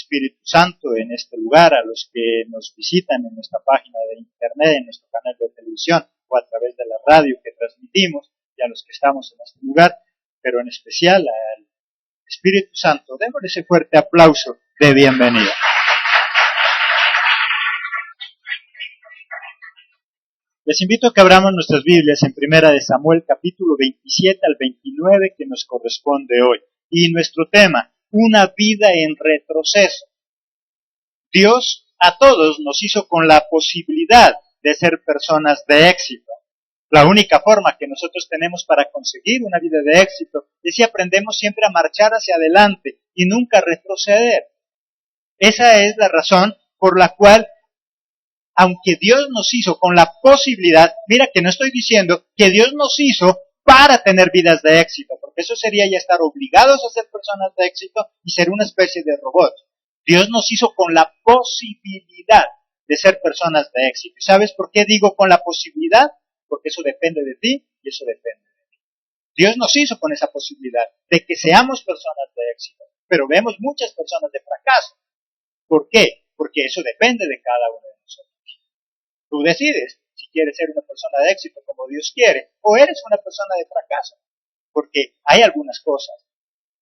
Espíritu Santo en este lugar, a los que nos visitan en nuestra página de internet, en nuestro canal de televisión o a través de la radio que transmitimos, y a los que estamos en este lugar, pero en especial al Espíritu Santo. Démosle ese fuerte aplauso de bienvenida. Les invito a que abramos nuestras Biblias en Primera de Samuel, capítulo 27 al 29, que nos corresponde hoy. Y nuestro tema, una vida en retroceso. Dios a todos nos hizo con la posibilidad de ser personas de éxito. La única forma que nosotros tenemos para conseguir una vida de éxito es si aprendemos siempre a marchar hacia adelante y nunca retroceder. Esa es la razón por la cual, aunque Dios nos hizo con la posibilidad, mira que no estoy diciendo que Dios nos hizo para tener vidas de éxito, porque eso sería ya estar obligados a ser personas de éxito y ser una especie de robot. Dios nos hizo con la posibilidad de ser personas de éxito. ¿Y sabes por qué digo con la posibilidad? Porque eso depende de ti y eso depende de mí. Dios nos hizo con esa posibilidad de que seamos personas de éxito, pero vemos muchas personas de fracaso. ¿Por qué? Porque eso depende de cada uno de nosotros. Tú decides si quieres ser una persona de éxito como Dios quiere, o eres una persona de fracaso. Porque hay algunas cosas.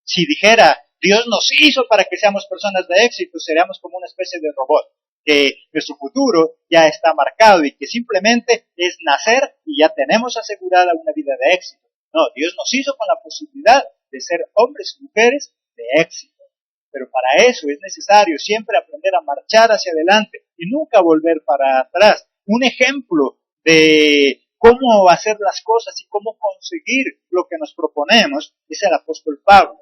Si dijera, Dios nos hizo para que seamos personas de éxito, seríamos como una especie de robot, que nuestro futuro ya está marcado y que simplemente es nacer y ya tenemos asegurada una vida de éxito. No, Dios nos hizo con la posibilidad de ser hombres y mujeres de éxito. Pero para eso es necesario siempre aprender a marchar hacia adelante y nunca volver para atrás. Un ejemplo de cómo hacer las cosas y cómo conseguir lo que nos proponemos es el apóstol Pablo.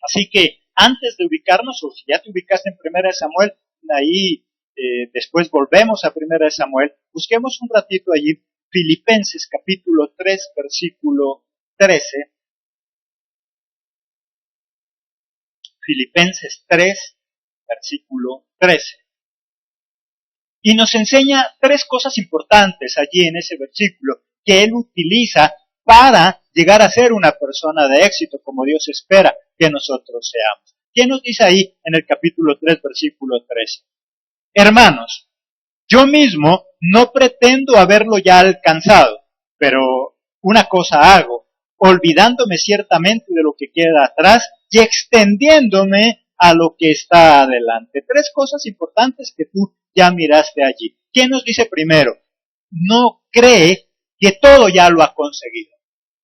Así que antes de ubicarnos, o si ya te ubicaste en Primera de Samuel, ahí después volvemos a Primera de Samuel, busquemos un ratito allí Filipenses capítulo 3, versículo 13. Filipenses 3, versículo 13. Y nos enseña tres cosas importantes allí en ese versículo que él utiliza para llegar a ser una persona de éxito como Dios espera que nosotros seamos. ¿Qué nos dice ahí en el capítulo 3, versículo 13? Hermanos, yo mismo no pretendo haberlo ya alcanzado, pero una cosa hago, olvidándome ciertamente de lo que queda atrás y extendiéndome a lo que está adelante. Tres cosas importantes que tú ya miraste allí. ¿Qué nos dice primero? No cree que todo ya lo ha conseguido.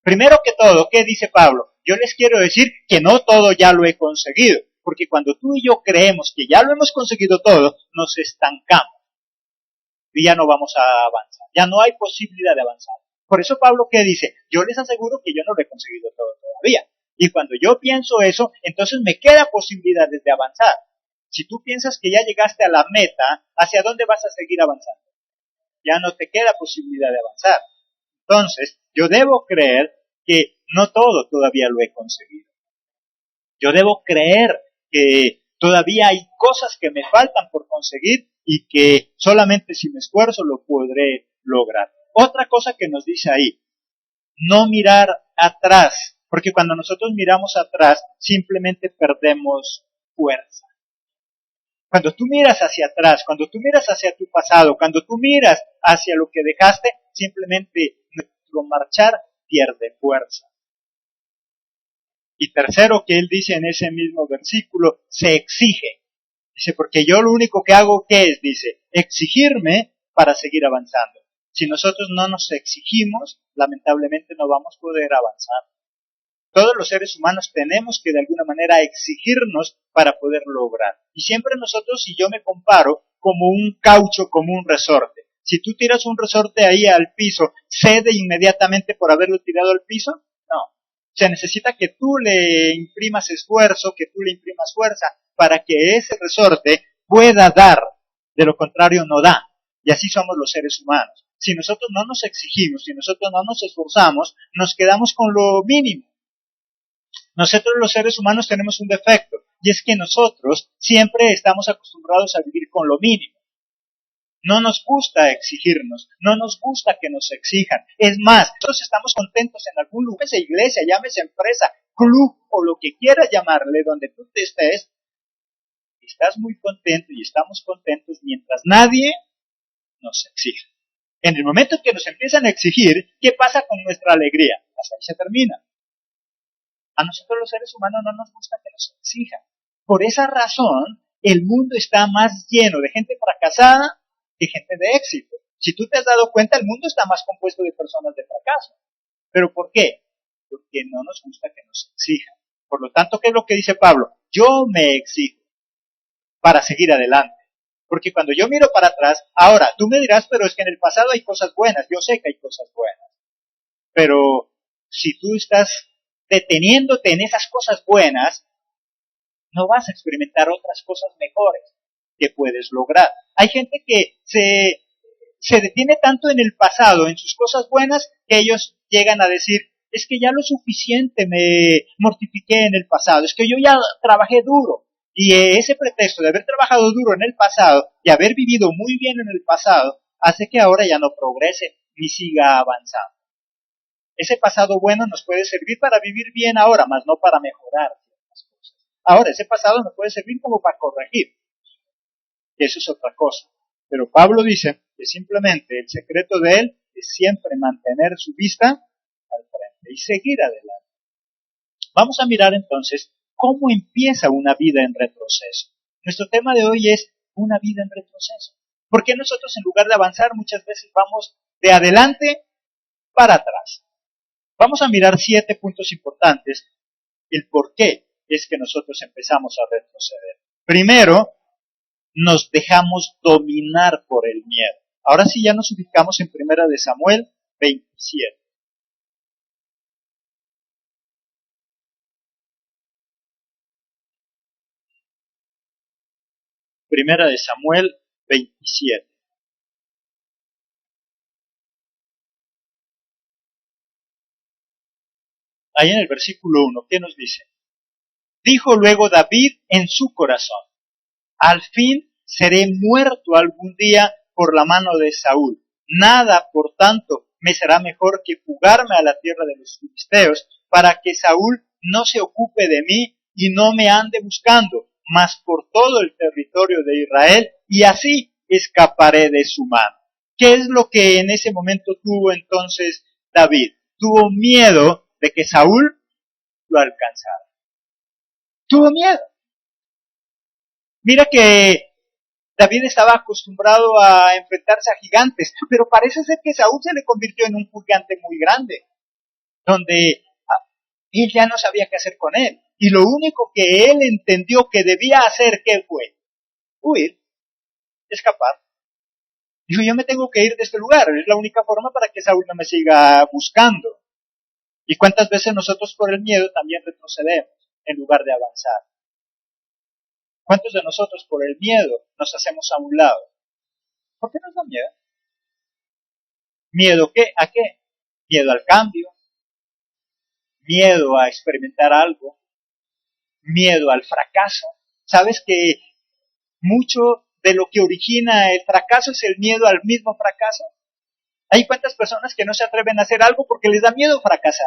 Primero que todo, ¿qué dice Pablo? Yo les quiero decir que no todo ya lo he conseguido, porque cuando tú y yo creemos que ya lo hemos conseguido todo, nos estancamos y ya no vamos a avanzar, ya no hay posibilidad de avanzar. Por eso Pablo, ¿qué dice? Yo les aseguro que yo no lo he conseguido todo todavía. Y cuando yo pienso eso, entonces me queda posibilidades de avanzar. Si tú piensas que ya llegaste a la meta, ¿hacia dónde vas a seguir avanzando? Ya no te queda posibilidad de avanzar. Entonces, yo debo creer que no todo todavía lo he conseguido. Yo debo creer que todavía hay cosas que me faltan por conseguir y que solamente si me esfuerzo lo podré lograr. Otra cosa que nos dice ahí, no mirar atrás, porque cuando nosotros miramos atrás simplemente perdemos fuerza. Cuando tú miras hacia atrás, cuando tú miras hacia tu pasado, cuando tú miras hacia lo que dejaste, simplemente nuestro marchar pierde fuerza. Y tercero que él dice en ese mismo versículo, se exige. Dice, porque yo lo único que hago, ¿qué es? Dice, exigirme para seguir avanzando. Si nosotros no nos exigimos, lamentablemente no vamos a poder avanzar. Todos los seres humanos tenemos que de alguna manera exigirnos para poder lograr. Y siempre nosotros, si yo me comparo, como un caucho, como un resorte. Si tú tiras un resorte ahí al piso, ¿cede inmediatamente por haberlo tirado al piso? No. Se necesita que tú le imprimas esfuerzo, que tú le imprimas fuerza, para que ese resorte pueda dar. De lo contrario, no da. Y así somos los seres humanos. Si nosotros no nos exigimos, si nosotros no nos esforzamos, nos quedamos con lo mínimo. Nosotros los seres humanos tenemos un defecto, y es que nosotros siempre estamos acostumbrados a vivir con lo mínimo. No nos gusta exigirnos, no nos gusta que nos exijan. Es más, nosotros estamos contentos en algún lugar, llámese iglesia, llámese empresa, club o lo que quieras llamarle, donde tú te estés, estás muy contento y estamos contentos mientras nadie nos exige. En el momento en que nos empiezan a exigir, ¿qué pasa con nuestra alegría? Hasta ahí se termina. A nosotros los seres humanos no nos gusta que nos exijan. Por esa razón, el mundo está más lleno de gente fracasada que gente de éxito. Si tú te has dado cuenta, el mundo está más compuesto de personas de fracaso. ¿Pero por qué? Porque no nos gusta que nos exijan. Por lo tanto, ¿qué es lo que dice Pablo? Yo me exijo para seguir adelante. Porque cuando yo miro para atrás, ahora tú me dirás, pero es que en el pasado hay cosas buenas. Yo sé que hay cosas buenas. Pero si tú estás deteniéndote en esas cosas buenas, no vas a experimentar otras cosas mejores que puedes lograr. Hay gente que se detiene tanto en el pasado, en sus cosas buenas, que ellos llegan a decir, es que ya lo suficiente me mortifiqué en el pasado, es que yo ya trabajé duro. Y ese pretexto de haber trabajado duro en el pasado y haber vivido muy bien en el pasado, hace que ahora ya no progrese ni siga avanzando. Ese pasado bueno nos puede servir para vivir bien ahora, mas no para mejorar ciertas cosas. Ahora, ese pasado nos puede servir como para corregir. Eso es otra cosa. Pero Pablo dice que simplemente el secreto de él es siempre mantener su vista al frente y seguir adelante. Vamos a mirar entonces cómo empieza una vida en retroceso. Nuestro tema de hoy es una vida en retroceso. ¿Por qué nosotros en lugar de avanzar muchas veces vamos de adelante para atrás? Vamos a mirar 7 puntos importantes, el por qué es que nosotros empezamos a retroceder. Primero, nos dejamos dominar por el miedo. Ahora sí ya nos ubicamos en Primera de Samuel 27. Primera de Samuel 27. Ahí en el versículo 1, ¿qué nos dice? Dijo luego David en su corazón, al fin seré muerto algún día por la mano de Saúl. Nada, por tanto, me será mejor que fugarme a la tierra de los filisteos, para que Saúl no se ocupe de mí y no me ande buscando, mas por todo el territorio de Israel, y así escaparé de su mano. ¿Qué es lo que en ese momento tuvo entonces David? Tuvo miedo de que Saúl lo alcanzara. Tuvo miedo. Mira que David estaba acostumbrado a enfrentarse a gigantes, pero parece ser que Saúl se le convirtió en un gigante muy grande, donde él ya no sabía qué hacer con él. Y lo único que él entendió que debía hacer, ¿qué fue? Huir, escapar. Dijo, yo me tengo que ir de este lugar, es la única forma para que Saúl no me siga buscando. ¿Y cuántas veces nosotros por el miedo también retrocedemos en lugar de avanzar? ¿Cuántos de nosotros por el miedo nos hacemos a un lado? ¿Por qué nos da miedo? ¿Miedo qué? ¿A qué? Miedo al cambio, miedo a experimentar algo, miedo al fracaso. ¿Sabes que mucho de lo que origina el fracaso es el miedo al mismo fracaso? Hay cuántas personas que no se atreven a hacer algo porque les da miedo fracasar,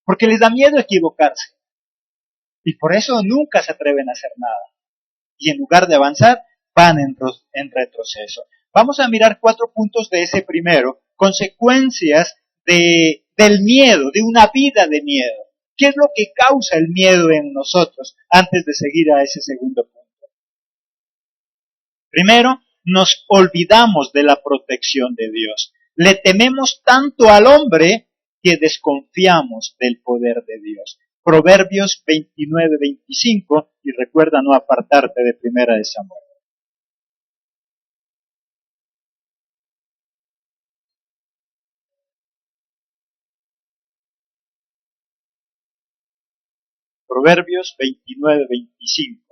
porque les da miedo equivocarse. Y por eso nunca se atreven a hacer nada. Y en lugar de avanzar, van en retroceso. Vamos a mirar 4 puntos de ese primero, consecuencias del miedo, de una vida de miedo. ¿Qué es lo que causa el miedo en nosotros antes de seguir a ese segundo punto? Primero, nos olvidamos de la protección de Dios. Le tememos tanto al hombre que desconfiamos del poder de Dios. Proverbios 29-25, y recuerda no apartarte de Primera de Samuel. Proverbios 29-25.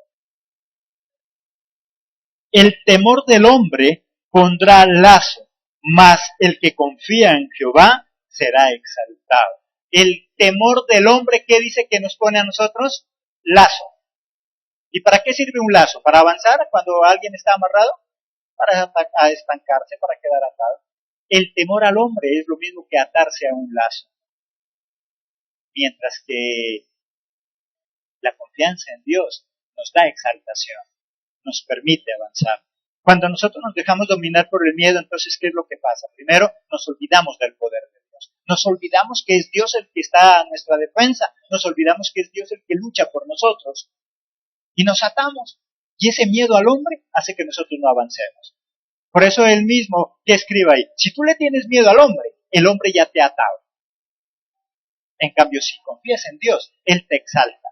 El temor del hombre pondrá lazo, mas el que confía en Jehová será exaltado. El temor del hombre, ¿qué dice que nos pone a nosotros? Lazo. ¿Y para qué sirve un lazo? ¿Para avanzar cuando alguien está amarrado? Para estancarse, para quedar atado. El temor al hombre es lo mismo que atarse a un lazo. Mientras que la confianza en Dios nos da exaltación. nos permite avanzar. Cuando nosotros nos dejamos dominar por el miedo, entonces, ¿qué es lo que pasa? Primero, nos olvidamos del poder de Dios. Nos olvidamos que es Dios el que está a nuestra defensa. Nos olvidamos que es Dios el que lucha por nosotros. Y nos atamos. Y ese miedo al hombre hace que nosotros no avancemos. Por eso él mismo que escribe ahí, si tú le tienes miedo al hombre, el hombre ya te ha atado. En cambio, si confías en Dios, Él te exalta,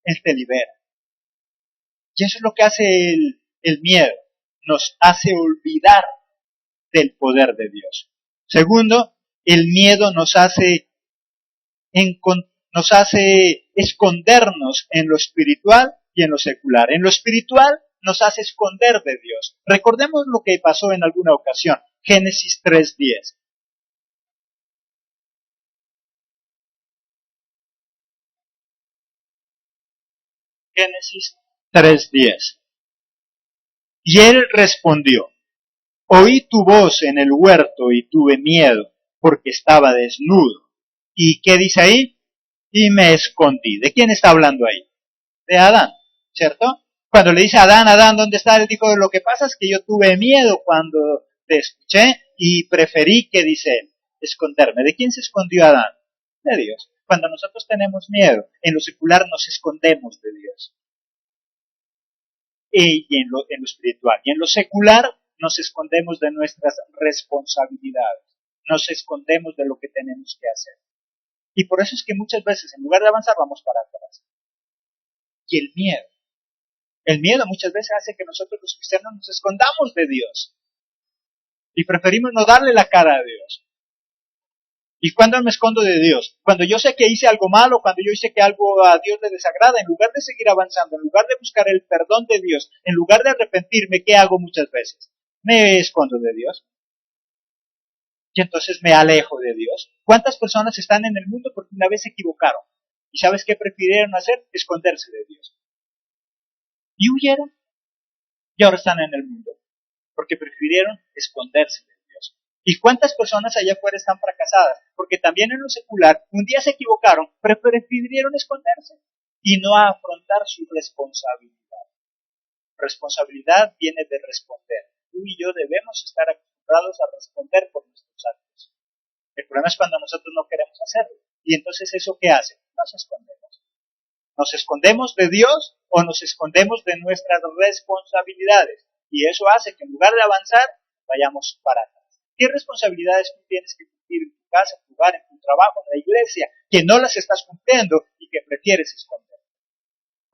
Él te libera. Y eso es lo que hace el miedo, nos hace olvidar del poder de Dios. Segundo, el miedo nos hace escondernos en lo espiritual y en lo secular. En lo espiritual nos hace esconder de Dios. Recordemos lo que pasó en alguna ocasión. Génesis 3:10. Génesis 3:10. Y él respondió, oí tu voz en el huerto y tuve miedo, porque estaba desnudo. ¿Y qué dice ahí? Y me escondí. ¿De quién está hablando ahí? De Adán, ¿cierto? Cuando le dice a Adán, Adán, ¿dónde está? Él dijo, lo que pasa es que yo tuve miedo cuando te escuché y preferí, ¿qué dice él? Esconderme. ¿De quién se escondió Adán? De Dios. Cuando nosotros tenemos miedo, en lo secular nos escondemos de Dios. Y en lo espiritual. Y en lo secular nos escondemos de nuestras responsabilidades. Nos escondemos de lo que tenemos que hacer. Y por eso es que muchas veces, en lugar de avanzar, vamos para atrás. Y el miedo muchas veces hace que nosotros los cristianos nos escondamos de Dios. Y preferimos no darle la cara a Dios. ¿Y cuándo me escondo de Dios? Cuando yo sé que hice algo malo, cuando yo sé que algo a Dios le desagrada, en lugar de seguir avanzando, en lugar de buscar el perdón de Dios, en lugar de arrepentirme, ¿qué hago muchas veces? Me escondo de Dios. Y entonces me alejo de Dios. ¿Cuántas personas están en el mundo porque una vez se equivocaron? ¿Y sabes qué prefirieron hacer? Esconderse de Dios. Y huyeron. Y ahora están en el mundo. Porque prefirieron esconderse de Dios. ¿Y cuántas personas allá afuera están fracasadas? Porque también en lo secular, un día se equivocaron, pero prefirieron esconderse y no afrontar su responsabilidad. Responsabilidad viene de responder. Tú y yo debemos estar acostumbrados a responder por nuestros actos. El problema es cuando nosotros no queremos hacerlo. Y entonces, ¿eso qué hace? Nos escondemos. ¿Nos escondemos de Dios o nos escondemos de nuestras responsabilidades? Y eso hace que en lugar de avanzar, vayamos para atrás. ¿Qué responsabilidades tú tienes que cumplir en tu casa, en tu hogar, en tu trabajo, en la iglesia, que no las estás cumpliendo y que prefieres esconder?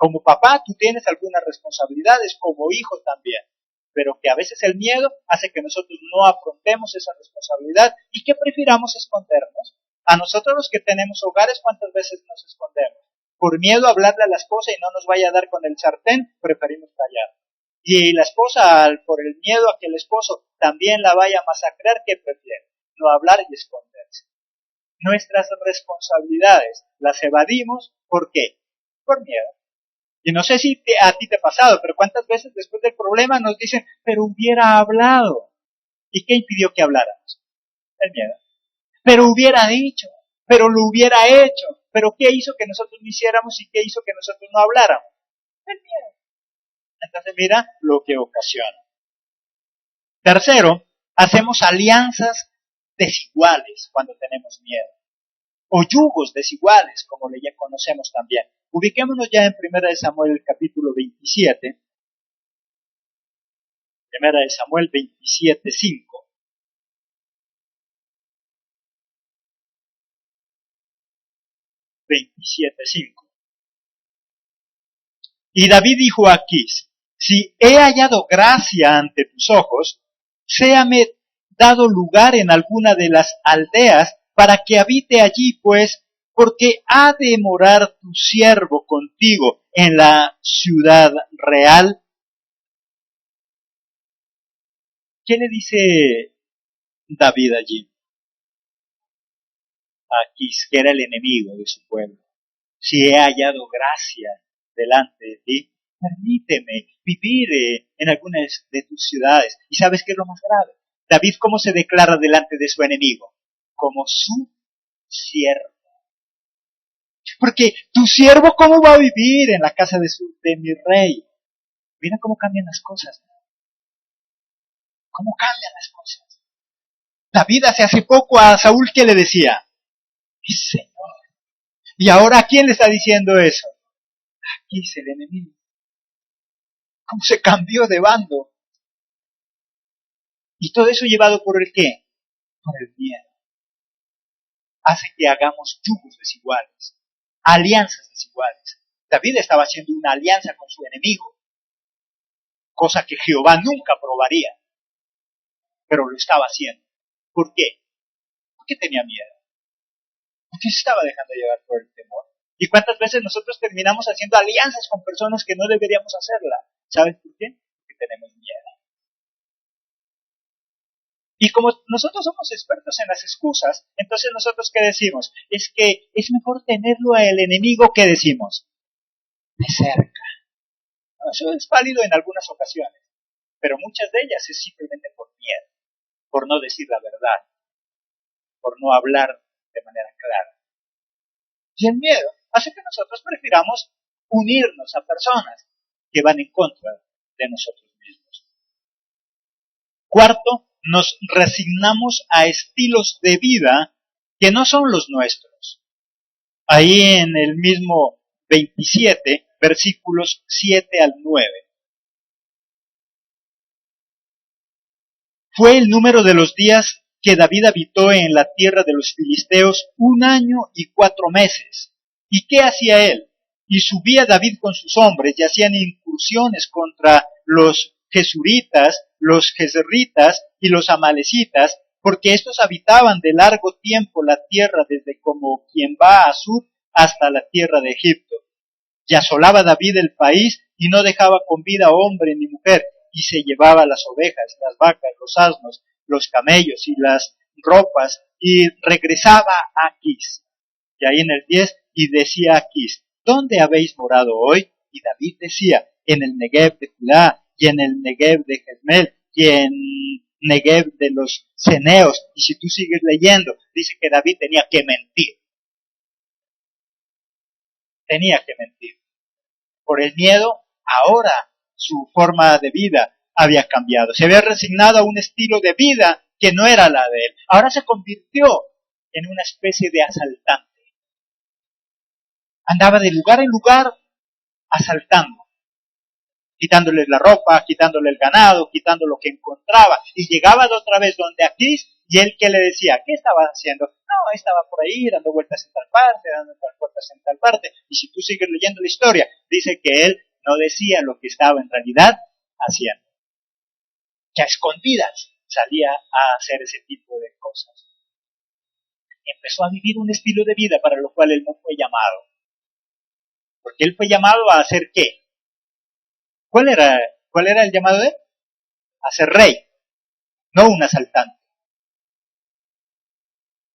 Como papá, tú tienes algunas responsabilidades, como hijo también, pero que a veces el miedo hace que nosotros no afrontemos esa responsabilidad y que prefiramos escondernos. A nosotros los que tenemos hogares, ¿cuántas veces nos escondemos? Por miedo a hablarle a la esposa y no nos vaya a dar con el sartén, preferimos callar. Y la esposa, por el miedo a que el esposo también la vaya a masacrar, ¿qué prefiere? No hablar y esconderse. Nuestras responsabilidades las evadimos, ¿por qué? Por miedo. Y no sé si a ti te ha pasado, pero cuántas veces después del problema nos dicen, pero hubiera hablado. ¿Y qué impidió que habláramos? El miedo. Pero hubiera dicho, pero lo hubiera hecho. Pero ¿qué hizo que nosotros no hiciéramos y qué hizo que nosotros no habláramos? El miedo. Entonces mira lo que ocasiona. Tercero, hacemos alianzas desiguales cuando tenemos miedo. O yugos desiguales, como le ya conocemos también. Ubiquémonos ya en 1 de Samuel capítulo 27. 1 de Samuel 27:5. 27:5. Y David dijo a Aquís, si he hallado gracia ante tus ojos, séame dado lugar en alguna de las aldeas para que habite allí, pues, porque ha de morar tu siervo contigo en la ciudad real. ¿Qué le dice David allí? A Aquís, que era el enemigo de su pueblo. Si he hallado gracia delante de ti, permíteme vivir en algunas de tus ciudades. ¿Y sabes qué es lo más grave? David, ¿cómo se declara delante de su enemigo? Como su siervo. Porque tu siervo, ¿cómo va a vivir en la casa de mi rey? Mira cómo cambian las cosas. ¿Cómo cambian las cosas? David hace poco a Saúl, ¿qué le decía? Mi Señor. ¿Y ahora a quién le está diciendo eso? Aquí es el enemigo. ¿Cómo se cambió de bando? Y todo eso llevado por el qué? Por el miedo. Hace que hagamos yugos desiguales, alianzas desiguales. David estaba haciendo una alianza con su enemigo, cosa que Jehová nunca aprobaría, pero lo estaba haciendo. ¿Por qué? Porque tenía miedo. Porque se estaba dejando llevar por el temor. ¿Y cuántas veces nosotros terminamos haciendo alianzas con personas que no deberíamos hacerla? ¿Sabes por qué? Porque tenemos miedo. Y como nosotros somos expertos en las excusas, entonces nosotros ¿qué decimos? Es que es mejor tenerlo al enemigo, ¿qué decimos? De cerca. No, eso es válido en algunas ocasiones, pero muchas de ellas es simplemente por miedo, por no decir la verdad, por no hablar de manera clara. Y el miedo hace que nosotros prefiramos unirnos a personas que van en contra de nosotros mismos. Cuarto, nos resignamos a estilos de vida que no son los nuestros. Ahí en el mismo 27, versículos 7 al 9. Fue el número de los días que David habitó en la tierra de los filisteos 1 año y 4 meses. ¿Y qué hacía él? Y subía David con sus hombres y hacían incursiones contra los jesuritas, los jezreelitas y los amalecitas, porque estos habitaban de largo tiempo la tierra desde como quien va a sur hasta la tierra de Egipto. Y asolaba David el país y no dejaba con vida hombre ni mujer, y se llevaba las ovejas, las vacas, los asnos, los camellos y las ropas, y regresaba a Aquis. Y ahí en el 10, y decía Aquis, ¿dónde habéis morado hoy? Y David decía, en el Negev de Judá, y en el Negev de Jezmel, y en Negev de los ceneos. Y si tú sigues leyendo, dice que David tenía que mentir. Tenía que mentir. Por el miedo, ahora su forma de vida había cambiado. Se había resignado a un estilo de vida que no era la de él. Ahora se convirtió en una especie de asaltante. Andaba de lugar en lugar asaltando, quitándoles la ropa, quitándole el ganado, quitando lo que encontraba. Y llegaba de otra vez donde Aquis, y él que le decía, ¿qué estaba haciendo? No, estaba por ahí dando vueltas en tal parte, dando vueltas en tal parte. Y si tú sigues leyendo la historia, dice que él no decía lo que estaba en realidad haciendo. Que a escondidas salía a hacer ese tipo de cosas. Empezó a vivir un estilo de vida para lo cual él no fue llamado. Porque él fue llamado a hacer ¿qué? ¿Cuál era el llamado de él? A ser rey, no un asaltante.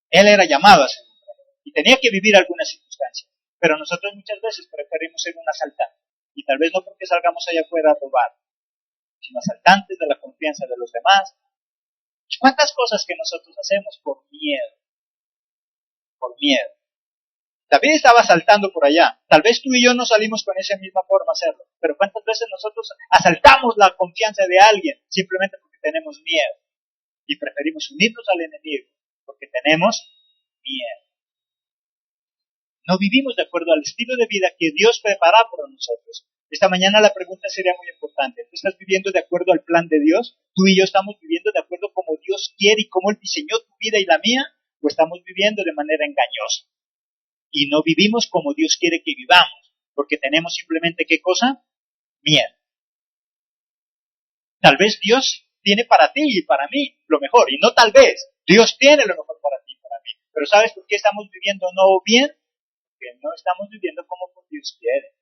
Él era llamado a ser un rey y tenía que vivir algunas circunstancias. Pero nosotros muchas veces preferimos ser un asaltante. Y tal vez no porque salgamos allá afuera a robar, sino asaltantes de la confianza de los demás. ¿Cuántas cosas que nosotros hacemos por miedo? Por miedo. David estaba asaltando por allá. Tal vez tú y yo no salimos con esa misma forma a hacerlo. Pero ¿cuántas veces nosotros asaltamos la confianza de alguien simplemente porque tenemos miedo? Y preferimos unirnos al enemigo porque tenemos miedo. No vivimos de acuerdo al estilo de vida que Dios prepara para nosotros. Esta mañana la pregunta sería muy importante. ¿Tú estás viviendo de acuerdo al plan de Dios? ¿Tú y yo estamos viviendo de acuerdo como Dios quiere y cómo Él diseñó tu vida y la mía? ¿O estamos viviendo de manera engañosa? Y no vivimos como Dios quiere que vivamos, porque tenemos simplemente ¿qué cosa? Miedo. Tal vez Dios tiene para ti y para mí lo mejor, y no tal vez, Dios tiene lo mejor para ti y para mí. Pero ¿sabes por qué estamos viviendo no bien? Porque no estamos viviendo como Dios quiere.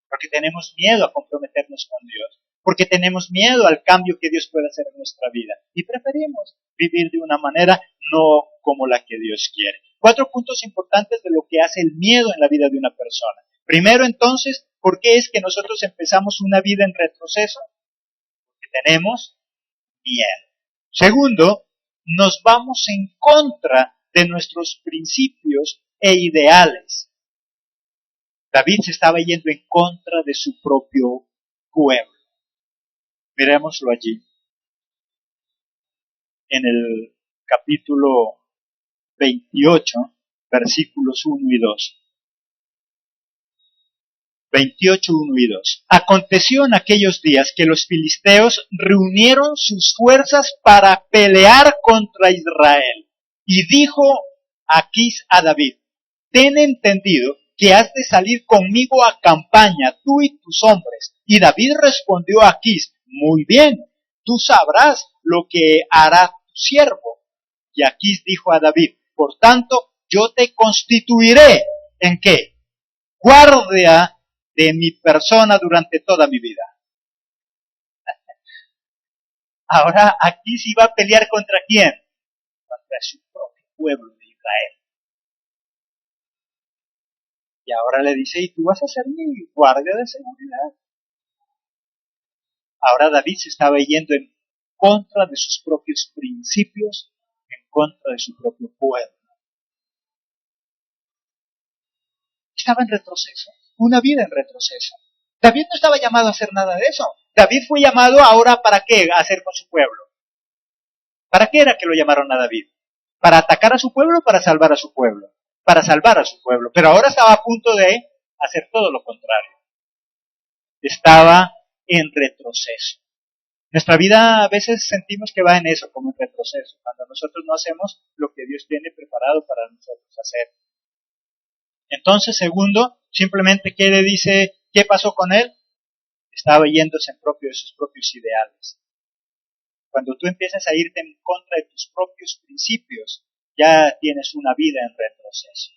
Porque tenemos miedo a comprometernos con Dios. Porque tenemos miedo al cambio que Dios puede hacer en nuestra vida. Y preferimos vivir de una manera no como la que Dios quiere. 4 puntos importantes de lo que hace el miedo en la vida de una persona. Primero, entonces, ¿por qué es que nosotros empezamos una vida en retroceso? Porque tenemos miedo. Segundo, nos vamos en contra de nuestros principios e ideales. David se estaba yendo en contra de su propio pueblo. Miremoslo allí, en el capítulo 28, versículos 1 y 2. 28, 1 y 2. Aconteció en aquellos días que los filisteos reunieron sus fuerzas para pelear contra Israel. Y dijo Aquís a David, ten entendido que has de salir conmigo a campaña, tú y tus hombres. Y David respondió a Aquís, muy bien, tú sabrás lo que hará tu siervo. Y Aquís dijo a David, por tanto, yo te constituiré, ¿en qué? Guardia de mi persona durante toda mi vida. Ahora Aquís iba a pelear ¿contra quién? Contra su propio pueblo de Israel. Y ahora le dice, y tú vas a ser mi guardia de seguridad. Ahora David se estaba yendo en contra de sus propios principios, en contra de su propio pueblo. Estaba en retroceso, una vida en retroceso. David no estaba llamado a hacer nada de eso. David fue llamado ahora ¿para qué? A hacer con su pueblo. ¿Para qué era que lo llamaron a David? ¿Para atacar a su pueblo o para salvar a su pueblo? Para salvar a su pueblo. Pero ahora estaba a punto de hacer todo lo contrario. Estaba en retroceso. Nuestra vida a veces sentimos que va en eso, como en retroceso, cuando nosotros no hacemos lo que Dios tiene preparado para nosotros hacer. Entonces, segundo, simplemente ¿qué le dice? ¿Qué pasó con él? Estaba yéndose en propio de sus propios ideales. Cuando tú empiezas a irte en contra de tus propios principios, ya tienes una vida en retroceso.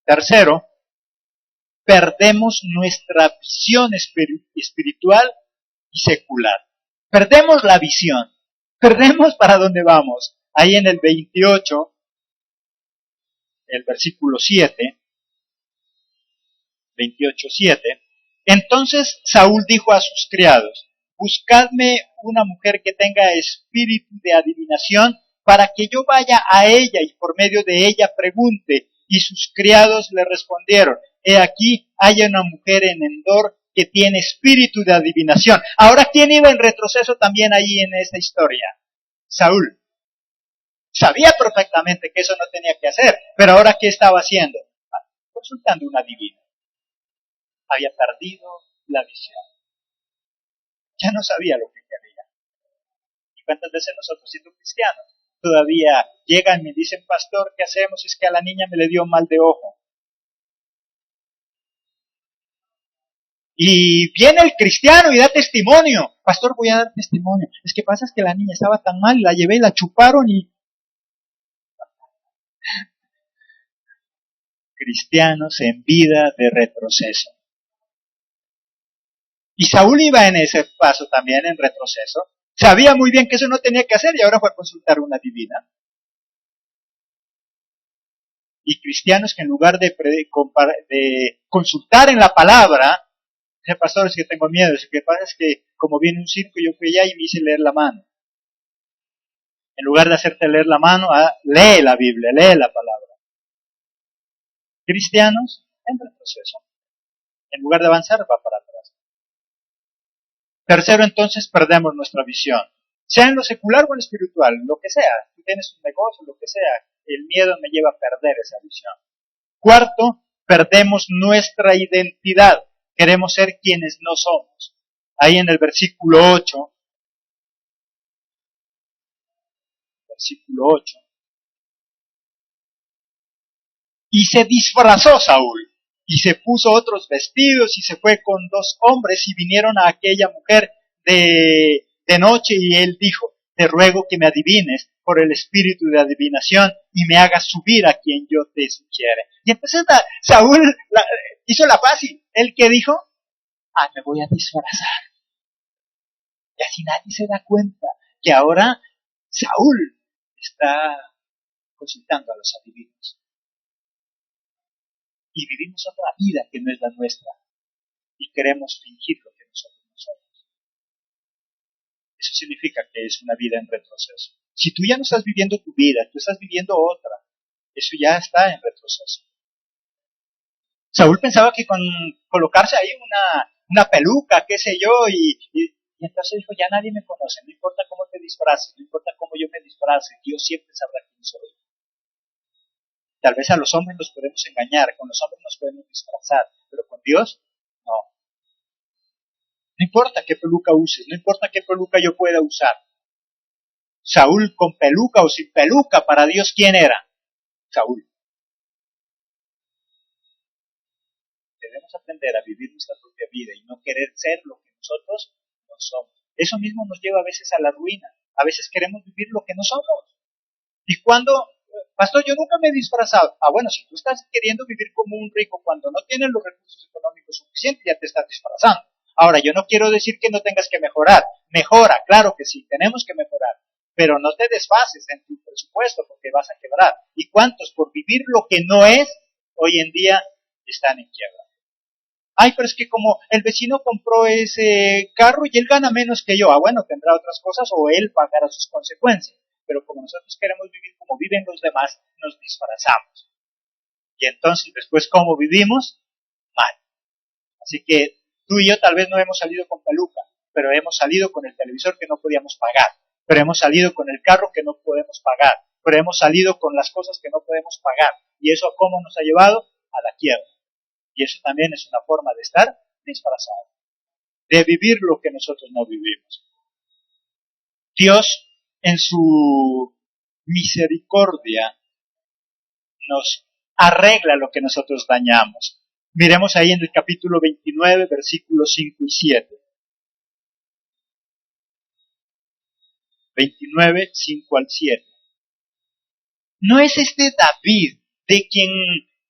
Tercero, perdemos nuestra visión espiritual y secular. Perdemos la visión. Perdemos para dónde vamos. Ahí en el 28, el versículo 7, 28:7. Entonces Saúl dijo a sus criados, buscadme una mujer que tenga espíritu de adivinación para que yo vaya a ella y por medio de ella pregunte. Y sus criados le respondieron, he aquí hay una mujer en Endor que tiene espíritu de adivinación. Ahora, ¿quién iba en retroceso también ahí en esta historia? Saúl. Sabía perfectamente que eso no tenía que hacer, pero ahora ¿qué estaba haciendo? Consultando una adivina. Había perdido la visión. Ya no sabía lo que quería. ¿Y cuántas veces nosotros, siendo cristianos, todavía llegan y me dicen, pastor, ¿qué hacemos? Es que a la niña me le dio mal de ojo. Y viene el cristiano y da testimonio. Pastor, voy a dar testimonio. Es que pasa es que la niña estaba tan mal, la llevé y la chuparon y... Cristianos en vida de retroceso. Y Saúl iba en ese paso también, en retroceso. Sabía muy bien que eso no tenía que hacer y ahora fue a consultar una divina. Y cristianos que en lugar de consultar en la palabra, dice, pastor, es que tengo miedo. Lo que pasa es que como viene un circo, yo fui allá y me hice leer la mano. En lugar de hacerte leer la mano, lee la Biblia, lee la palabra. Cristianos en retroceso. En lugar de avanzar, va para atrás. Tercero, entonces, perdemos nuestra visión. Sea en lo secular o en lo espiritual, lo que sea. Tú tienes un negocio, lo que sea. El miedo me lleva a perder esa visión. Cuarto, perdemos nuestra identidad. Queremos ser quienes no somos. Ahí en el versículo 8. Versículo 8. Y se disfrazó Saúl, y se puso otros vestidos, y se fue con 2 hombres, y vinieron a aquella mujer de noche, y él dijo, te ruego que me adivines por el espíritu de adivinación, y me hagas subir a quien yo te sugiere. Y entonces Saúl hizo la fácil. ¿Él qué dijo? Me voy a disfrazar. Y así nadie se da cuenta que ahora Saúl está consultando a los adivinos. Y vivimos otra vida que no es la nuestra. Y queremos fingir lo que nosotros no somos. Eso significa que es una vida en retroceso. Si tú ya no estás viviendo tu vida, tú estás viviendo otra. Eso ya está en retroceso. Saúl pensaba que con colocarse ahí una peluca, qué sé yo, y entonces dijo, ya nadie me conoce, no importa cómo te disfraces, no importa cómo yo me disfrace, Dios siempre sabrá quién soy. Tal vez a los hombres nos podemos engañar, con los hombres nos podemos disfrazar, pero con Dios, no. No importa qué peluca uses, no importa qué peluca yo pueda usar. Saúl con peluca o sin peluca, para Dios, ¿quién era? Saúl. Debemos aprender a vivir nuestra propia vida y no querer ser lo que nosotros no somos. Eso mismo nos lleva a veces a la ruina. A veces queremos vivir lo que no somos. Y cuando, pastor, yo nunca me he disfrazado. Ah, bueno, si tú estás queriendo vivir como un rico cuando no tienes los recursos económicos suficientes, ya te estás disfrazando. Ahora, yo no quiero decir que no tengas que mejorar. Mejora, claro que sí, tenemos que mejorar. Pero no te desfases en tu presupuesto porque vas a quebrar. ¿Y cuántos por vivir lo que no es, hoy en día están en quiebra? Ay, pero es que como el vecino compró ese carro y él gana menos que yo. Ah, bueno, tendrá otras cosas o él pagará sus consecuencias. Pero como nosotros queremos vivir como viven los demás, nos disfrazamos. Y entonces después, ¿cómo vivimos? Mal. Así que tú y yo tal vez no hemos salido con peluca, pero hemos salido con el televisor que no podíamos pagar. Pero hemos salido con el carro que no podemos pagar. Pero hemos salido con las cosas que no podemos pagar. ¿Y eso cómo nos ha llevado? A la quiebra. Y eso también es una forma de estar disfrazado, de vivir lo que nosotros no vivimos. Dios, en su misericordia, nos arregla lo que nosotros dañamos. Miremos ahí en el capítulo 29, versículos 5 y 7. 29, 5 al 7. ¿No es este David de quien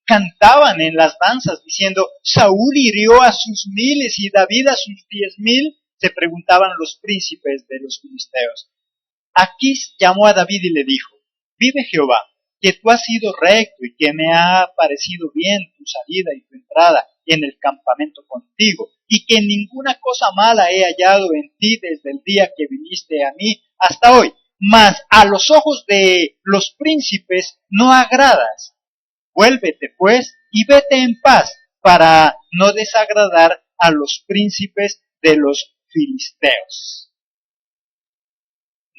cantaban en las danzas diciendo, Saúl hirió a sus 1000 y David a sus 10,000? Se preguntaban los príncipes de los filisteos. Aquis llamó a David y le dijo, vive Jehová, que tú has sido recto y que me ha parecido bien tu salida y tu entrada en el campamento contigo, y que ninguna cosa mala he hallado en ti desde el día que viniste a mí hasta hoy. Mas a los ojos de los príncipes no agradas. Vuélvete pues y vete en paz para no desagradar a los príncipes de los filisteos.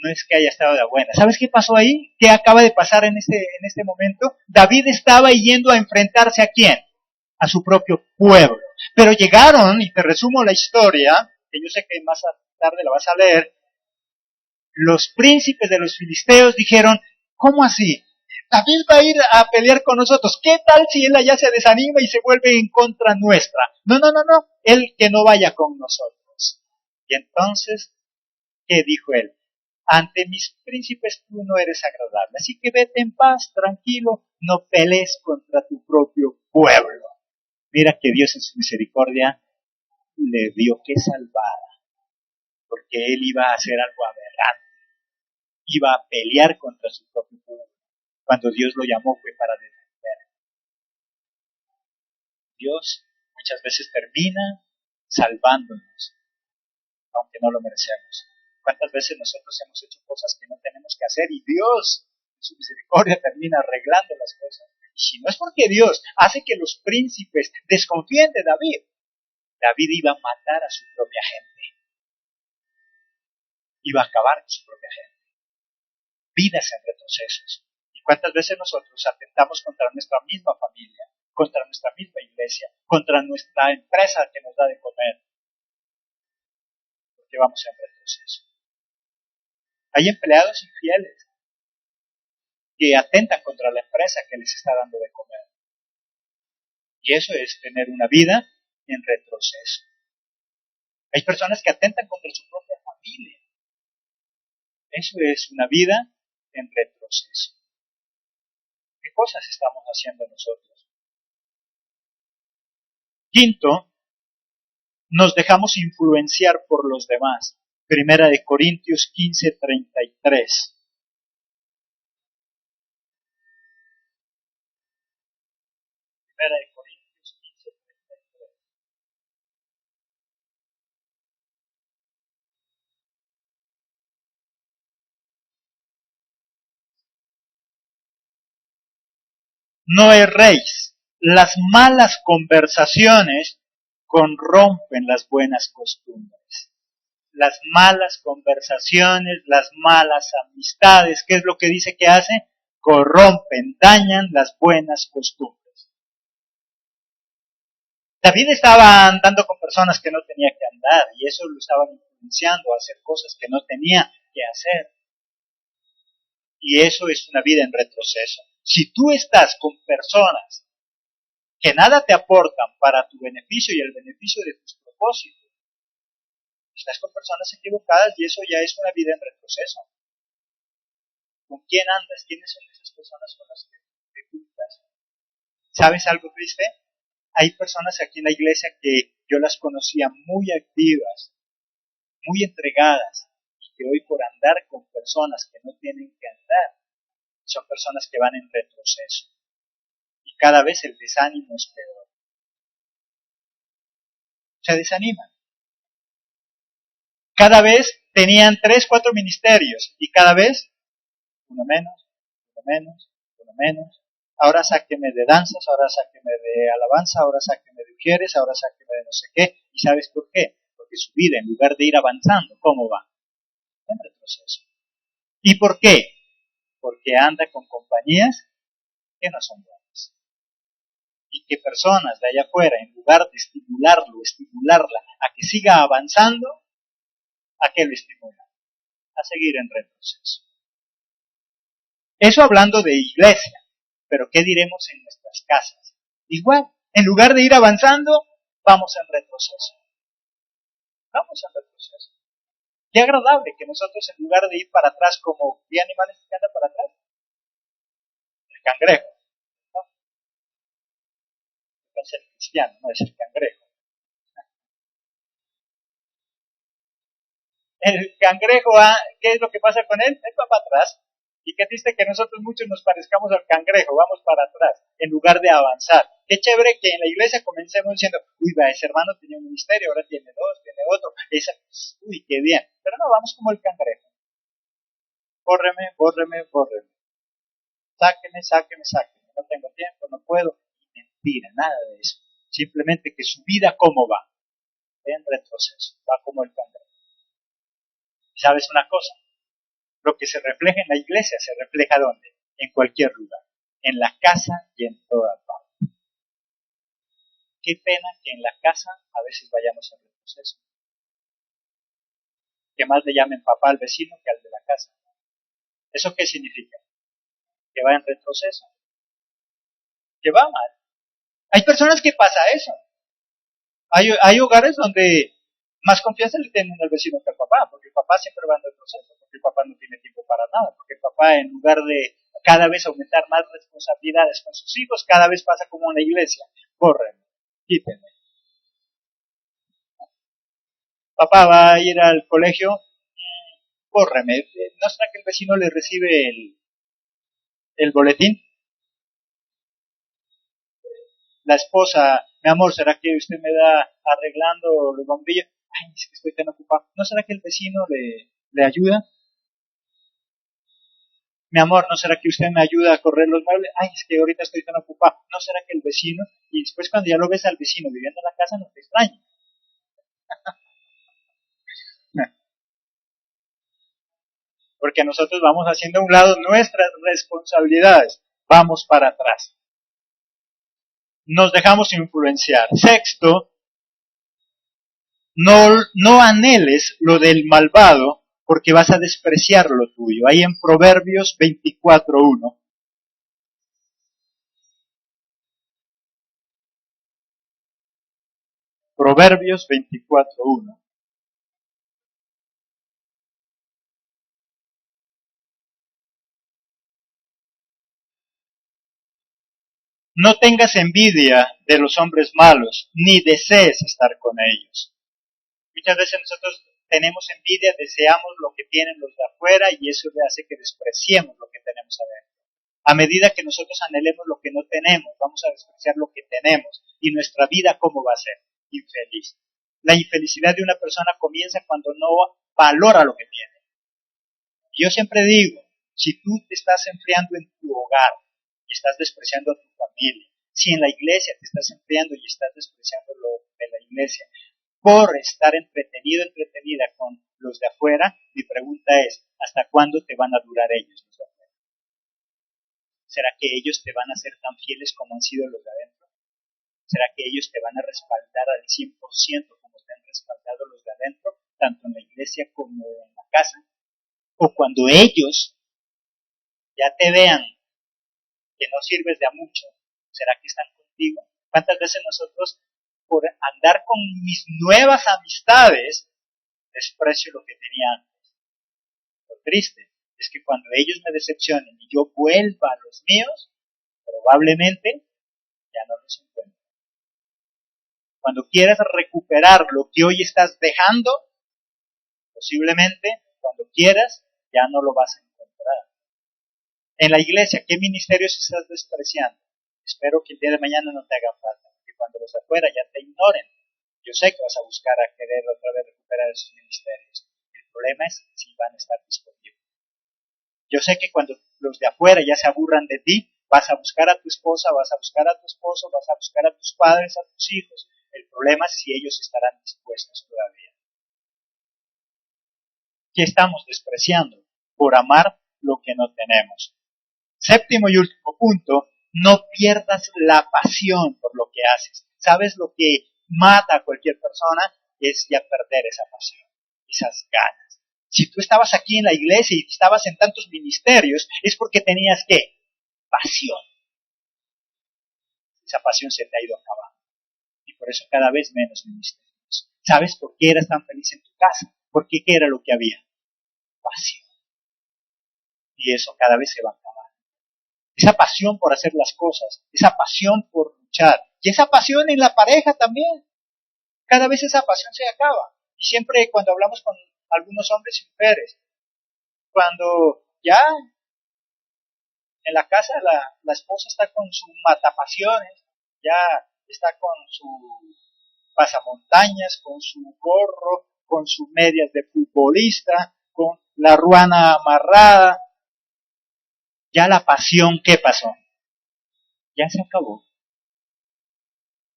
No es que haya estado de buena. ¿Sabes qué pasó ahí? ¿Qué acaba de pasar en este momento? David estaba yendo a enfrentarse ¿a quién? A su propio pueblo. Pero llegaron, y te resumo la historia, que yo sé que más tarde la vas a leer, los príncipes de los filisteos dijeron, ¿cómo así? David va a ir a pelear con nosotros. ¿Qué tal si él allá se desanima y se vuelve en contra nuestra? No, él que no vaya con nosotros. Y entonces, ¿qué dijo él? Ante mis príncipes tú no eres agradable, así que vete en paz, tranquilo, no pelees contra tu propio pueblo. Mira que Dios en su misericordia le dio que salvar, porque él iba a hacer algo aberrante, iba a pelear contra su propio pueblo. Cuando Dios lo llamó fue para defender. Dios muchas veces termina salvándonos, aunque no lo merecemos. ¿Cuántas veces nosotros hemos hecho cosas que no tenemos que hacer y Dios, en su misericordia, termina arreglando las cosas? Y si no es porque Dios hace que los príncipes desconfíen de David, David iba a matar a su propia gente. Iba a acabar con su propia gente. Vidas en retrocesos. ¿Y cuántas veces nosotros atentamos contra nuestra misma familia, contra nuestra misma iglesia, contra nuestra empresa que nos da de comer? Porque vamos en retroceso. Hay empleados infieles que atentan contra la empresa que les está dando de comer. Y eso es tener una vida en retroceso. Hay personas que atentan contra su propia familia. Eso es una vida en retroceso. ¿Qué cosas estamos haciendo nosotros? Quinto, nos dejamos influenciar por los demás. Primera de Corintios 15:33. Primera de Corintios 15:33. No erréis. Las malas conversaciones corrompen las buenas costumbres. Las malas conversaciones, las malas amistades, ¿qué es lo que dice que hace? Corrompen, dañan las buenas costumbres. David estaba andando con personas que no tenía que andar y eso lo estaban influenciando a hacer cosas que no tenía que hacer. Y eso es una vida en retroceso. Si tú estás con personas que nada te aportan para tu beneficio y el beneficio de tus propósitos, estás con personas equivocadas y eso ya es una vida en retroceso. ¿Con quién andas? ¿Quiénes son esas personas con las que te juntas? ¿Sabes algo triste? Hay personas aquí en la iglesia que yo las conocía muy activas, muy entregadas, y que hoy por andar con personas que no tienen que andar, son personas que van en retroceso. Y cada vez el desánimo es peor. Se desaniman. Cada vez tenían 3, 4 ministerios y cada vez uno menos, uno menos, uno menos. Ahora sáqueme de danzas, ahora sáqueme de alabanza, ahora sáqueme de mujeres, ahora sáqueme de no sé qué. ¿Y sabes por qué? Porque su vida, en lugar de ir avanzando, ¿cómo va? En retroceso. ¿Y por qué? Porque anda con compañías que no son buenas. Y que personas de allá afuera, en lugar de estimularla a que siga avanzando, ¿a qué lo estimulan? A seguir en retroceso. Eso hablando de iglesia, pero ¿qué diremos en nuestras casas? Igual, en lugar de ir avanzando, vamos en retroceso. Vamos en retroceso. Qué agradable que nosotros en lugar de ir para atrás como ¿qué animales que andan para atrás? El cangrejo. ¿No? Es el cristiano, no es el cangrejo. El cangrejo, ¿qué es lo que pasa con él? Él va para atrás. Y qué triste que nosotros muchos nos parezcamos al cangrejo, vamos para atrás, en lugar de avanzar. Qué chévere que en la iglesia comencemos diciendo, uy, va, ese hermano tenía un ministerio, ahora tiene 2, tiene otro. Uy, qué bien. Pero no, vamos como el cangrejo. Bórreme, bórreme, bórreme. Sáqueme, sáqueme, sáqueme. No tengo tiempo, no puedo. Mentira, nada de eso. Simplemente que su vida, ¿cómo va? En retroceso. Va como el cangrejo. ¿Y sabes una cosa? Lo que se refleja en la iglesia se refleja ¿dónde? En cualquier lugar. En la casa y en todas partes. Qué pena que en la casa a veces vayamos en retroceso. Que más le llamen papá al vecino que al de la casa. ¿Eso qué significa? Que va en retroceso. Que va mal. Hay personas que pasa eso. Hay hogares donde más confianza le tienen al vecino que al papá, porque el papá siempre va en retroceso, porque el papá no tiene tiempo para nada, porque el papá en lugar de cada vez aumentar más responsabilidades con sus hijos, cada vez pasa como en la iglesia. Córrenme, quítenme. Papá va a ir al colegio, córreme. ¿No será que el vecino le recibe el boletín? La esposa, mi amor, ¿será que usted me da arreglando los bombillos? Ay, es que estoy tan ocupado. ¿No será que el vecino le ayuda? Mi amor, ¿no será que usted me ayuda a correr los muebles? Ay, es que ahorita estoy tan ocupado. ¿No será que el vecino? Y después cuando ya lo ves al vecino viviendo en la casa no te extraña. Porque nosotros vamos haciendo a un lado nuestras responsabilidades. Vamos para atrás. Nos dejamos influenciar. Sexto, no anheles lo del malvado porque vas a despreciar lo tuyo. Ahí en Proverbios 24:1. Proverbios 24:1. No tengas envidia de los hombres malos, ni desees estar con ellos. Muchas veces nosotros tenemos envidia, deseamos lo que tienen los de afuera y eso le hace que despreciemos lo que tenemos adentro. A medida que nosotros anhelemos lo que no tenemos, vamos a despreciar lo que tenemos. ¿Y nuestra vida cómo va a ser? Infeliz. La infelicidad de una persona comienza cuando no valora lo que tiene. Y yo siempre digo, si tú te estás enfriando en tu hogar y estás despreciando a tu familia, si en la iglesia te estás enfriando y estás despreciando de la iglesia por estar entretenida con los de afuera, mi pregunta es, ¿hasta cuándo te van a durar ellos los de afuera? ¿Será que ellos te van a ser tan fieles como han sido los de adentro? ¿Será que ellos te van a respaldar al 100% como te han respaldado los de adentro, tanto en la iglesia como en la casa? O cuando ellos ya te vean que no sirves de a mucho, ¿será que están contigo? ¿Cuántas veces nosotros, por andar con mis nuevas amistades, desprecio lo que tenía antes? Lo triste es que cuando ellos me decepcionen y yo vuelva a los míos, probablemente ya no los encuentro. Cuando quieras recuperar lo que hoy estás dejando, posiblemente cuando quieras ya no lo vas a encontrar. En la iglesia, ¿qué ministerios estás despreciando? Espero que el día de mañana no te hagan falta, que cuando los de afuera ya te ignoren. Yo sé que vas a buscar a querer otra vez recuperar esos ministerios. El problema es si van a estar disponibles. Yo sé que cuando los de afuera ya se aburran de ti, vas a buscar a tu esposa, vas a buscar a tu esposo, vas a buscar a tus padres, a tus hijos. El problema es si ellos estarán dispuestos todavía. ¿Qué estamos despreciando? Por amar lo que no tenemos. Séptimo y último punto, no pierdas la pasión por lo que haces. ¿Sabes lo que mata a cualquier persona? Es ya perder esa pasión, esas ganas. Si tú estabas aquí en la iglesia y estabas en tantos ministerios, es porque tenías ¿qué? Pasión. Esa pasión se te ha ido acabando. Y por eso cada vez menos ministerios. ¿Sabes por qué eras tan feliz en tu casa? Porque ¿qué era lo que había? Pasión. Y eso cada vez se va a acabar. Esa pasión por hacer las cosas, esa pasión por luchar, y esa pasión en la pareja también. Cada vez esa pasión se acaba. Y siempre cuando hablamos con algunos hombres y mujeres, cuando ya en la casa la esposa está con su matapasiones, ya está con su pasamontañas, con su gorro, con sus medias de futbolista, con la ruana amarrada, ya la pasión, ¿qué pasó? Ya se acabó.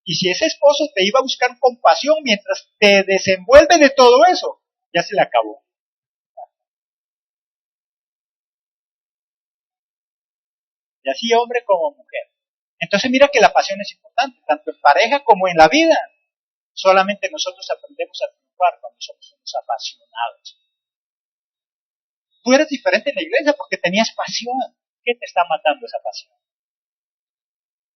Y si ese esposo te iba a buscar compasión mientras te desenvuelve de todo eso, ya se le acabó. Y así hombre como mujer. Entonces mira que la pasión es importante, tanto en pareja como en la vida. Solamente nosotros aprendemos a triunfar cuando somos unos apasionados. Tú eres diferente en la iglesia porque tenías pasión. ¿Qué te está matando esa pasión?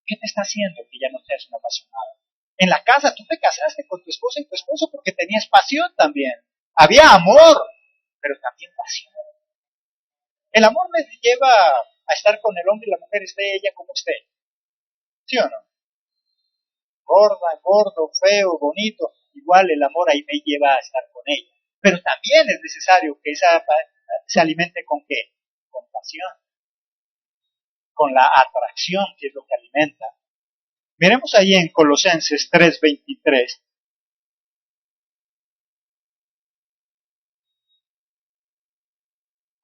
¿Qué te está haciendo que ya no seas un apasionado? En la casa tú te casaste con tu esposa y tu esposo porque tenías pasión también. Había amor, pero también pasión. El amor me lleva a estar con el hombre y la mujer, esté ella como esté. ¿Sí o no? Gorda, gordo, feo, bonito. Igual el amor ahí me lleva a estar con ella. Pero también es necesario que esa se alimente con ¿qué? Con pasión. Con la atracción, que es lo que alimenta. Miremos ahí en Colosenses 3:23.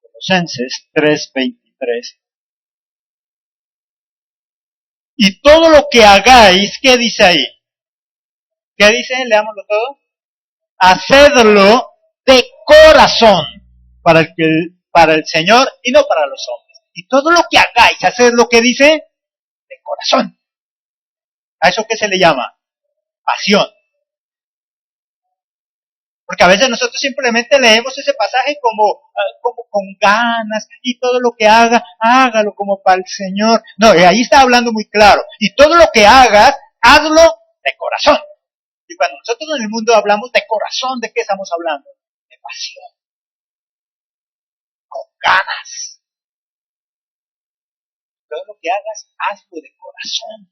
Colosenses 3:23. Y todo lo que hagáis, ¿qué dice ahí? ¿Qué dice? Leámoslo todo. Hacedlo de corazón para el Señor y no para los hombres. Y todo lo que hagáis, haced lo que dice de corazón. ¿A eso qué se le llama? Pasión. Porque a veces nosotros simplemente leemos ese pasaje como con ganas y todo lo que haga, hágalo como para el Señor. No, ahí está hablando muy claro. Y todo lo que hagas, hazlo de corazón. Y cuando nosotros en el mundo hablamos de corazón, ¿de qué estamos hablando? De pasión. Con ganas. Todo lo que hagas, hazlo de corazón.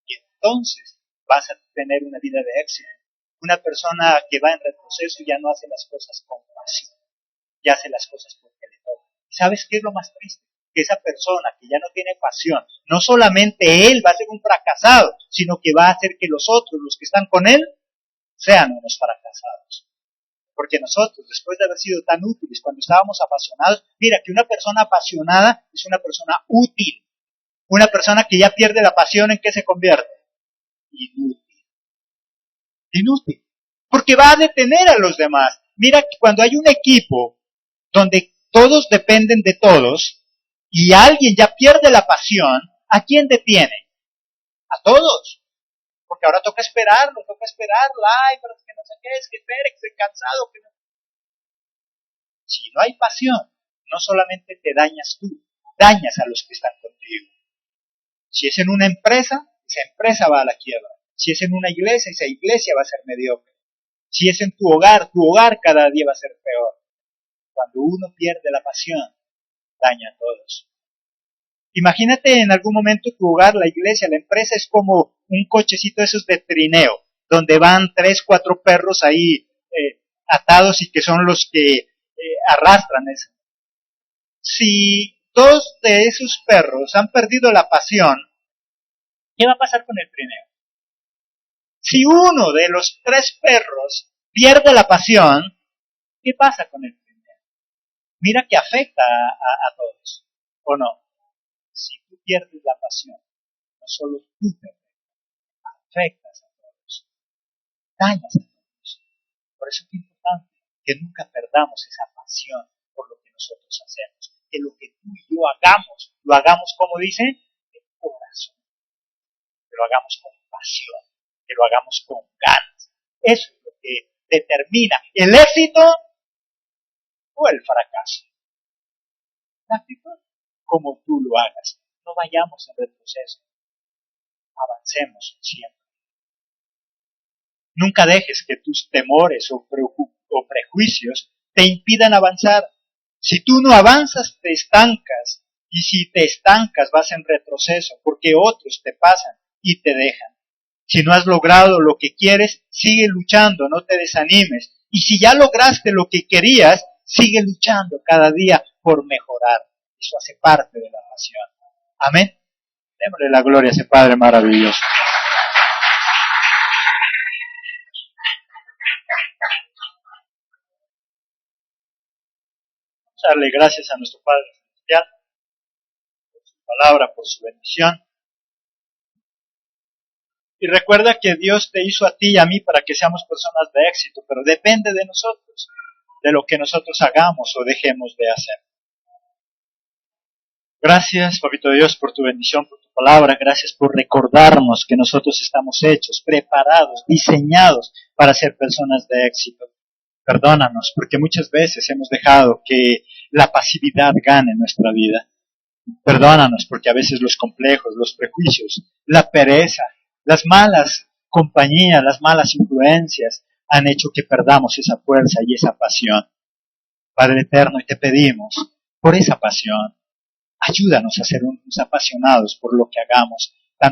Y entonces vas a tener una vida de éxito. Una persona que va en retroceso ya no hace las cosas con pasión, ya hace las cosas porque le toca. ¿Sabes qué es lo más triste? Que esa persona que ya no tiene pasión, no solamente él va a ser un fracasado, sino que va a hacer que los otros, los que están con él, sean unos fracasados. Porque nosotros, después de haber sido tan útiles cuando estábamos apasionados, mira que una persona apasionada es una persona útil. Una persona que ya pierde la pasión, ¿en qué se convierte? Inútil. Inútil. Porque va a detener a los demás. Mira que cuando hay un equipo donde todos dependen de todos y alguien ya pierde la pasión, ¿a quién detiene? A todos. Porque ahora toca esperarlo, ay, pero es que no sé qué, es que espere, que estoy cansado. Que no. Si no hay pasión, no solamente te dañas tú, dañas a los que están contigo. Si es en una empresa, esa empresa va a la quiebra. Si es en una iglesia, esa iglesia va a ser mediocre. Si es en tu hogar cada día va a ser peor. Cuando uno pierde la pasión, daña a todos. Imagínate en algún momento tu hogar, la iglesia, la empresa es como un cochecito de esos de trineo, donde van 3, 4 perros ahí atados y que son los que arrastran eso. Si 2 de esos perros han perdido la pasión, ¿qué va a pasar con el trineo? Si uno de los 3 perros pierde la pasión, ¿qué pasa con el trineo? Mira que afecta a todos, ¿o no? Si tú pierdes la pasión, no solo tú te afectas a todos, dañas a todos. Por eso es importante que nunca perdamos esa pasión por lo que nosotros hacemos. Que lo que tú y yo hagamos, lo hagamos como dice, de corazón. Que lo hagamos con pasión, que lo hagamos con ganas. Eso es lo que determina el éxito o el fracaso. ¿Práctico? Como tú lo hagas. No vayamos en retroceso. Avancemos siempre. Nunca dejes que tus temores o prejuicios te impidan avanzar. Si tú no avanzas, te estancas. Y si te estancas, vas en retroceso, porque otros te pasan y te dejan. Si no has logrado lo que quieres, sigue luchando, no te desanimes. Y si ya lograste lo que querías, sigue luchando cada día por mejorar. Eso hace parte de la pasión. Amén. Démosle la gloria a ese Padre maravilloso. Vamos a darle gracias a nuestro Padre Celestial por su palabra, por su bendición. Y recuerda que Dios te hizo a ti y a mí para que seamos personas de éxito, pero depende de nosotros, de lo que nosotros hagamos o dejemos de hacer. Gracias, Papito Dios, por tu bendición, por tu palabra. Gracias por recordarnos que nosotros estamos hechos, preparados, diseñados para ser personas de éxito. Perdónanos, porque muchas veces hemos dejado que la pasividad gane nuestra vida. Perdónanos, porque a veces los complejos, los prejuicios, la pereza, las malas compañías, las malas influencias han hecho que perdamos esa fuerza y esa pasión. Padre eterno, y te pedimos por esa pasión, ayúdanos a ser unos apasionados por lo que hagamos,